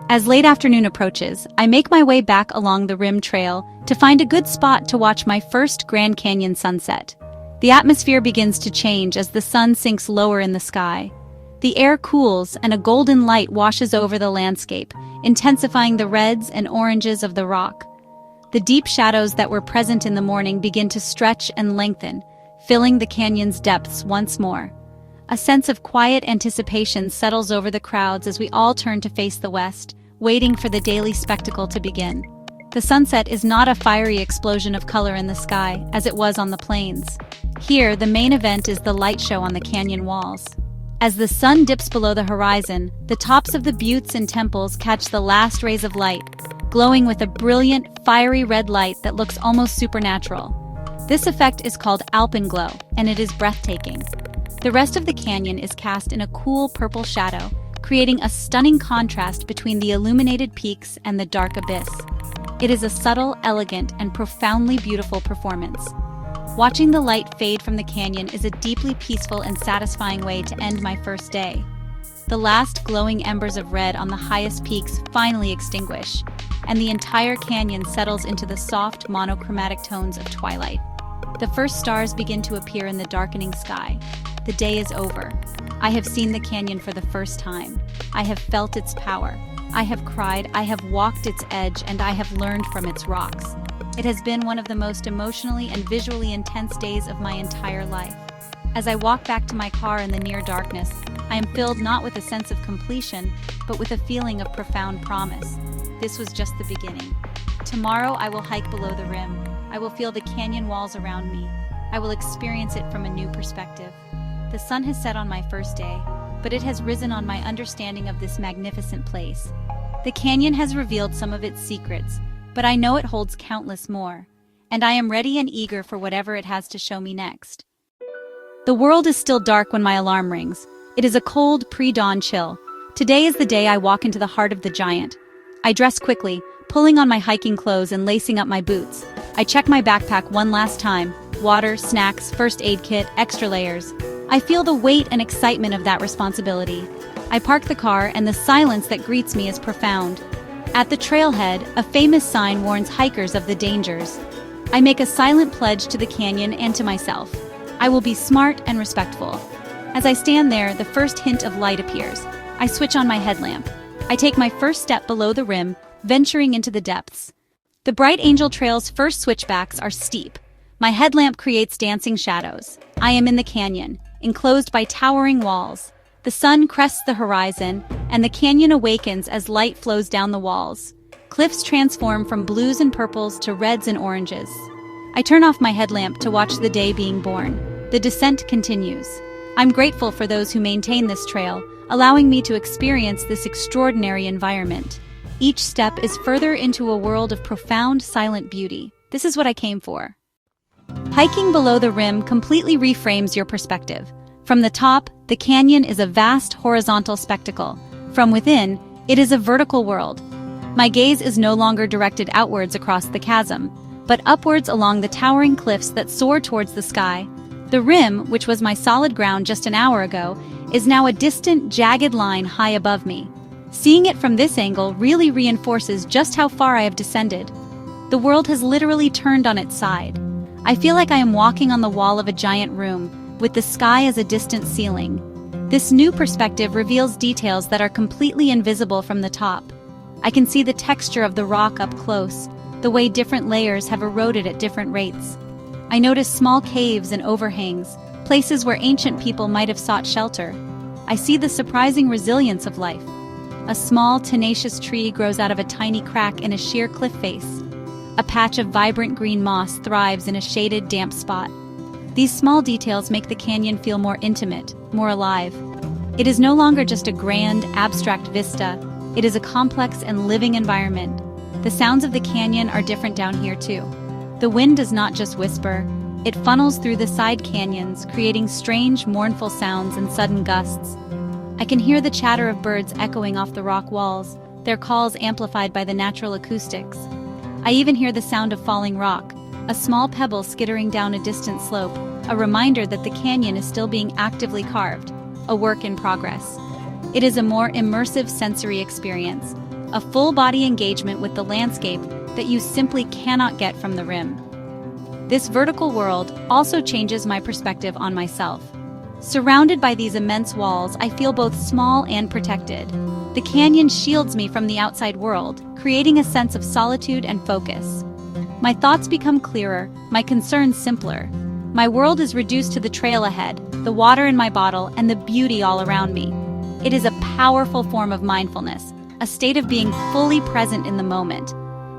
As late afternoon approaches, I make my way back along the rim trail to find a good spot to watch my first Grand Canyon sunset. The atmosphere begins to change as the sun sinks lower in the sky. The air cools and a golden light washes over the landscape, intensifying the reds and oranges of the rock. The deep shadows that were present in the morning begin to stretch and lengthen, filling the canyon's depths once more. A sense of quiet anticipation settles over the crowds as we all turn to face the west, waiting for the daily spectacle to begin. The sunset is not a fiery explosion of color in the sky, as it was on the plains. Here, the main event is the light show on the canyon walls. As the sun dips below the horizon, the tops of the buttes and temples catch the last rays of light, glowing with a brilliant, fiery red light that looks almost supernatural. This effect is called alpenglow, and it is breathtaking. The rest of the canyon is cast in a cool purple shadow, creating a stunning contrast between the illuminated peaks and the dark abyss. It is a subtle, elegant, and profoundly beautiful performance. Watching the light fade from the canyon is a deeply peaceful and satisfying way to end my first day. The last glowing embers of red on the highest peaks finally extinguish, and the entire canyon settles into the soft, monochromatic tones of twilight. The first stars begin to appear in the darkening sky. The day is over. I have seen the canyon for the first time. I have felt its power. I have cried, I have walked its edge, and I have learned from its rocks. It has been one of the most emotionally and visually intense days of my entire life. As I walk back to my car in the near darkness, I am filled not with a sense of completion, but with a feeling of profound promise. This was just the beginning. Tomorrow I will hike below the rim. I will feel the canyon walls around me. I will experience it from a new perspective. The sun has set on my first day, but it has risen on my understanding of this magnificent place. The canyon has revealed some of its secrets, but I know it holds countless more, and I am ready and eager for whatever it has to show me next. The world is still dark when my alarm rings. It is a cold, pre-dawn chill. Today is the day I walk into the heart of the giant. I dress quickly, pulling on my hiking clothes and lacing up my boots. I check my backpack one last time. Water, snacks, first aid kit, extra layers. I feel the weight and excitement of that responsibility. I park the car, and the silence that greets me is profound. At the trailhead, a famous sign warns hikers of the dangers. I make a silent pledge to the canyon and to myself. I will be smart and respectful. As I stand there, the first hint of light appears. I switch on my headlamp. I take my first step below the rim, venturing into the depths. The Bright Angel Trail's first switchbacks are steep. My headlamp creates dancing shadows. I am in the canyon, enclosed by towering walls. The sun crests the horizon, and the canyon awakens as light flows down the walls. Cliffs transform from blues and purples to reds and oranges. I turn off my headlamp to watch the day being born. The descent continues. I'm grateful for those who maintain this trail, allowing me to experience this extraordinary environment. Each step is further into a world of profound, silent beauty. This is what I came for. Hiking below the rim completely reframes your perspective. From the top, the canyon is a vast horizontal spectacle. From within, it is a vertical world. My gaze is no longer directed outwards across the chasm, but upwards along the towering cliffs that soar towards the sky. The rim, which was my solid ground just an hour ago, is now a distant, jagged line high above me. Seeing it from this angle really reinforces just how far I have descended. The world has literally turned on its side. I feel like I am walking on the wall of a giant room, with the sky as a distant ceiling. This new perspective reveals details that are completely invisible from the top. I can see the texture of the rock up close, the way different layers have eroded at different rates. I notice small caves and overhangs, places where ancient people might have sought shelter. I see the surprising resilience of life. A small, tenacious tree grows out of a tiny crack in a sheer cliff face. A patch of vibrant green moss thrives in a shaded, damp spot. These small details make the canyon feel more intimate, more alive. It is no longer just a grand, abstract vista. It is a complex and living environment. The sounds of the canyon are different down here too. The wind does not just whisper, It funnels through the side canyons, creating strange, mournful sounds and sudden gusts. I can hear the chatter of birds echoing off the rock walls, their calls amplified by the natural acoustics. I even hear the sound of falling rock, a small pebble skittering down a distant slope, a reminder that the canyon is still being actively carved, a work in progress. It is a more immersive sensory experience, a full-body engagement with the landscape that you simply cannot get from the rim. This vertical world also changes my perspective on myself. Surrounded by these immense walls, I feel both small and protected. The canyon shields me from the outside world, creating a sense of solitude and focus. My thoughts become clearer, my concerns simpler. My world is reduced to the trail ahead, the water in my bottle, and the beauty all around me. It is a powerful form of mindfulness, a state of being fully present in the moment.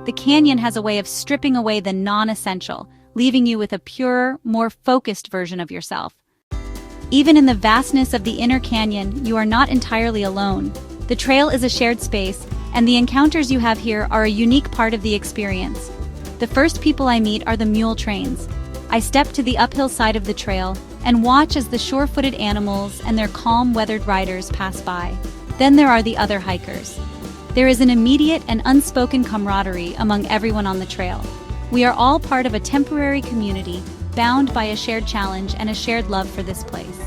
The canyon has a way of stripping away the non-essential, leaving you with a purer, more focused version of yourself. Even in the vastness of the inner canyon, you are not entirely alone. The trail is a shared space, and the encounters you have here are a unique part of the experience. The first people I meet are the mule trains. I step to the uphill side of the trail and watch as the sure-footed animals and their calm, weathered riders pass by. Then there are the other hikers. There is an immediate and unspoken camaraderie among everyone on the trail. We are all part of a temporary community, bound by a shared challenge and a shared love for this place.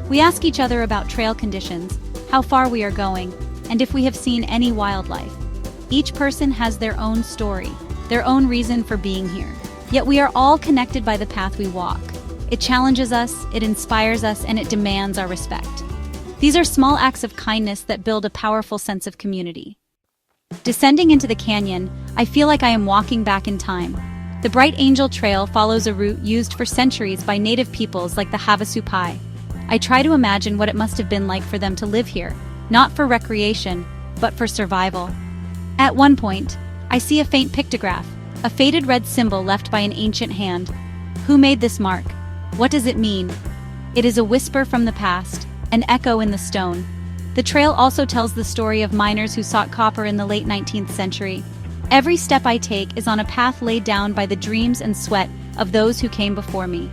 We ask each other about trail conditions, how far we are going, and if we have seen any wildlife. Each person has their own story, their own reason for being here. Yet we are all connected by the path we walk. It challenges us, it inspires us, and it demands our respect. These are small acts of kindness that build a powerful sense of community. Descending into the canyon, I feel like I am walking back in time. The Bright Angel Trail follows a route used for centuries by native peoples like the Havasupai. I try to imagine what it must have been like for them to live here, not for recreation, but for survival. At one point, I see a faint pictograph, a faded red symbol left by an ancient hand. Who made this mark? What does it mean? It is a whisper from the past, an echo in the stone. The trail also tells the story of miners who sought copper in the late 19th century. Every step I take is on a path laid down by the dreams and sweat of those who came before me.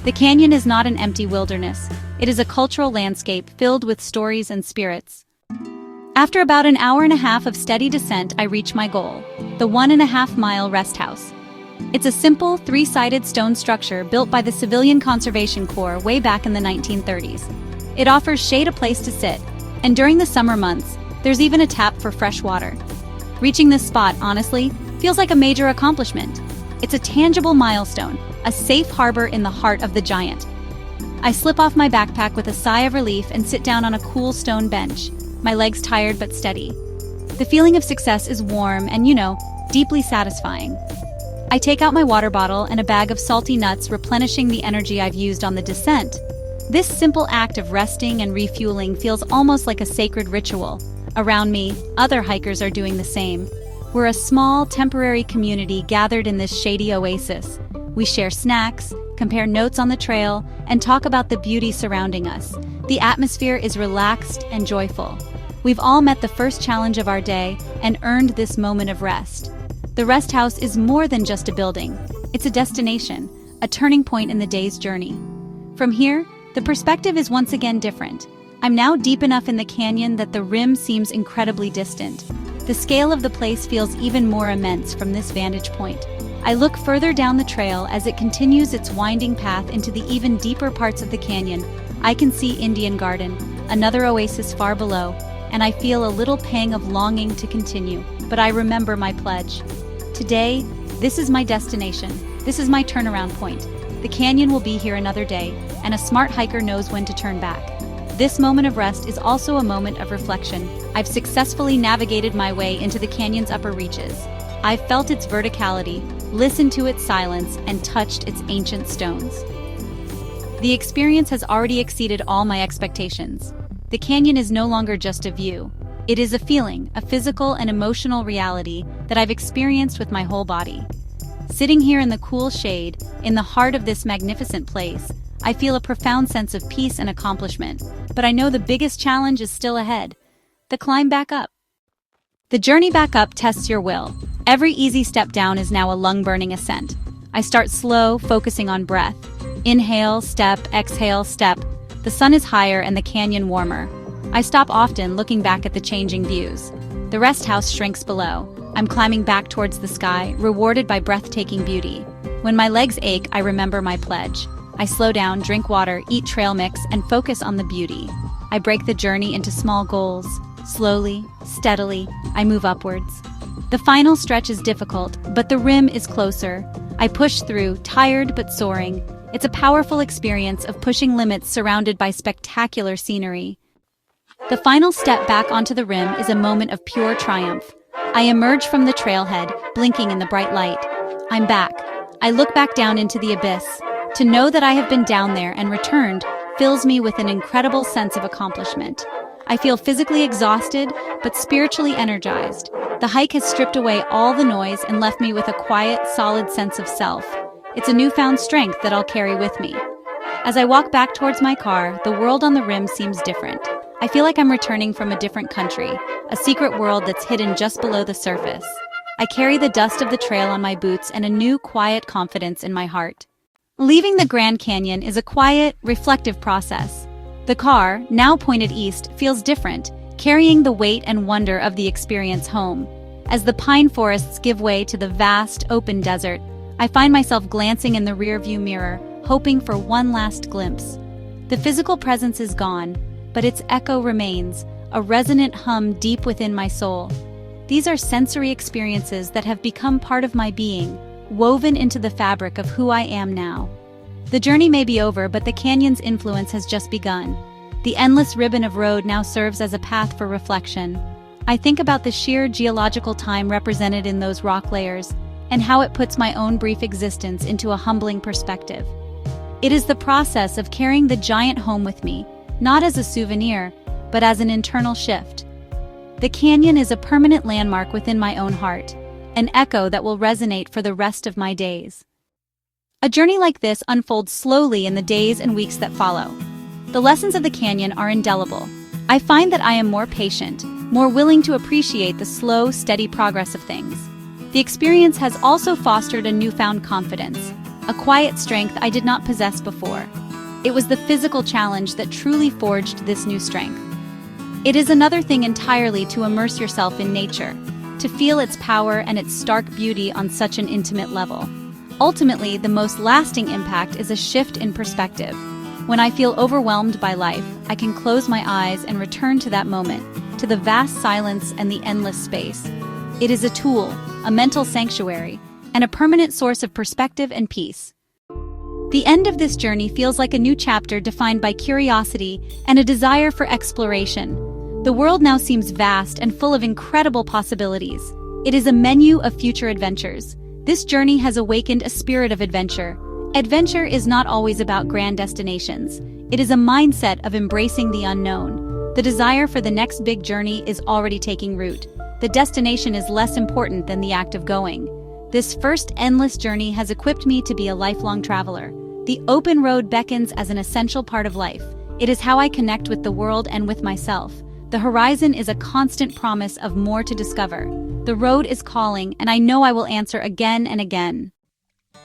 The canyon is not an empty wilderness. It is a cultural landscape filled with stories and spirits. After about an hour and a half of steady descent, I reach my goal, the 1.5-mile Resthouse. It's a simple, 3-sided stone structure built by the Civilian Conservation Corps way back in the 1930s. It offers shade, a place to sit, and during the summer months, there's even a tap for fresh water. Reaching this spot, honestly, feels like a major accomplishment. It's a tangible milestone, a safe harbor in the heart of the giant. I slip off my backpack with a sigh of relief and sit down on a cool stone bench, my legs tired but steady. The feeling of success is warm and, deeply satisfying. I take out my water bottle and a bag of salty nuts, replenishing the energy I've used on the descent. This simple act of resting and refueling feels almost like a sacred ritual. Around me, other hikers are doing the same. We're a small, temporary community gathered in this shady oasis. We share snacks, compare notes on the trail, and talk about the beauty surrounding us. The atmosphere is relaxed and joyful. We've all met the first challenge of our day and earned this moment of rest. The Resthouse is more than just a building. It's a destination, a turning point in the day's journey. From here, the perspective is once again different. I'm now deep enough in the canyon that the rim seems incredibly distant. The scale of the place feels even more immense from this vantage point. I look further down the trail as it continues its winding path into the even deeper parts of the canyon. I can see Indian Garden, another oasis far below, and I feel a little pang of longing to continue, but I remember my pledge. Today, this is my destination. This is my turnaround point. The canyon will be here another day, and a smart hiker knows when to turn back. This moment of rest is also a moment of reflection. I've successfully navigated my way into the canyon's upper reaches. I've felt its verticality, listened to its silence, and touched its ancient stones. The experience has already exceeded all my expectations. The canyon is no longer just a view. It is a feeling, a physical and emotional reality that I've experienced with my whole body. Sitting here in the cool shade, in the heart of this magnificent place, I feel a profound sense of peace and accomplishment, but I know the biggest challenge is still ahead: the climb back up. The journey back up tests your will. Every easy step down is now a lung-burning ascent. I I start slow, focusing on breath. Inhale, step, exhale, step. The sun is higher and the canyon warmer. I stop often, looking back at the changing views. The Resthouse shrinks below. I'm climbing back towards the sky, rewarded by breathtaking beauty. When my legs ache, I remember my pledge. I slow down, drink water, eat trail mix, and focus on the beauty. I break the journey into small goals. Slowly, steadily, I move upwards. The final stretch is difficult, but the rim is closer. I push through, tired but soaring. It's a powerful experience of pushing limits surrounded by spectacular scenery. The final step back onto the rim is a moment of pure triumph. I emerge from the trailhead, blinking in the bright light. I'm back. I look back down into the abyss. To know that I have been down there and returned fills me with an incredible sense of accomplishment. I feel physically exhausted, but spiritually energized. The hike has stripped away all the noise and left me with a quiet, solid sense of self. It's a newfound strength that I'll carry with me. As I walk back towards my car, the world on the rim seems different. I feel like I'm returning from a different country, a secret world that's hidden just below the surface. I carry the dust of the trail on my boots and a new, quiet confidence in my heart. Leaving the Grand Canyon is a quiet, reflective process. The car, now pointed east, feels different, carrying the weight and wonder of the experience home. As the pine forests give way to the vast, open desert, I find myself glancing in the rearview mirror, hoping for one last glimpse. The physical presence is gone, but its echo remains, a resonant hum deep within my soul. These are sensory experiences that have become part of my being, woven into the fabric of who I am now. The journey may be over, but the canyon's influence has just begun. The endless ribbon of road now serves as a path for reflection. I think about the sheer geological time represented in those rock layers, and how it puts my own brief existence into a humbling perspective. It is the process of carrying the giant home with me, not as a souvenir, but as an internal shift. The canyon is a permanent landmark within my own heart, an echo that will resonate for the rest of my days. A journey like this unfolds slowly in the days and weeks that follow. The lessons of the canyon are indelible. I find that I am more patient, more willing to appreciate the slow, steady progress of things. The experience has also fostered a newfound confidence, a quiet strength I did not possess before. It was the physical challenge that truly forged this new strength. It is another thing entirely to immerse yourself in nature, to feel its power and its stark beauty on such an intimate level. Ultimately, the most lasting impact is a shift in perspective. When I feel overwhelmed by life, I can close my eyes and return to that moment, to the vast silence and the endless space. It is a tool, a mental sanctuary, and a permanent source of perspective and peace. The end of this journey feels like a new chapter defined by curiosity and a desire for exploration. The world now seems vast and full of incredible possibilities. It is a menu of future adventures. This journey has awakened a spirit of adventure. Adventure is not always about grand destinations. It is a mindset of embracing the unknown. The desire for the next big journey is already taking root. The destination is less important than the act of going. This first endless journey has equipped me to be a lifelong traveler. The open road beckons as an essential part of life. It is how I connect with the world and with myself. The horizon is a constant promise of more to discover. The road is calling, and I know I will answer again and again.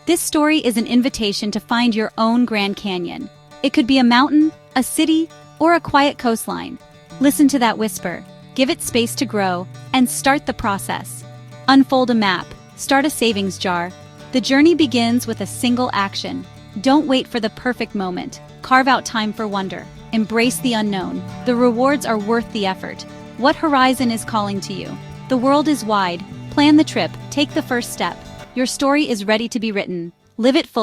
This story is an invitation to find your own Grand Canyon. It could be a mountain, a city, or a quiet coastline. Listen to that whisper. Give it space to grow, and start the process. Unfold a map. Start a savings jar. The journey begins with a single action. Don't wait for the perfect moment. Carve out time for wonder. Embrace the unknown. The rewards are worth the effort. What horizon is calling to you? The world is wide. Plan the trip. Take the first step. Your story is ready to be written. Live it fully.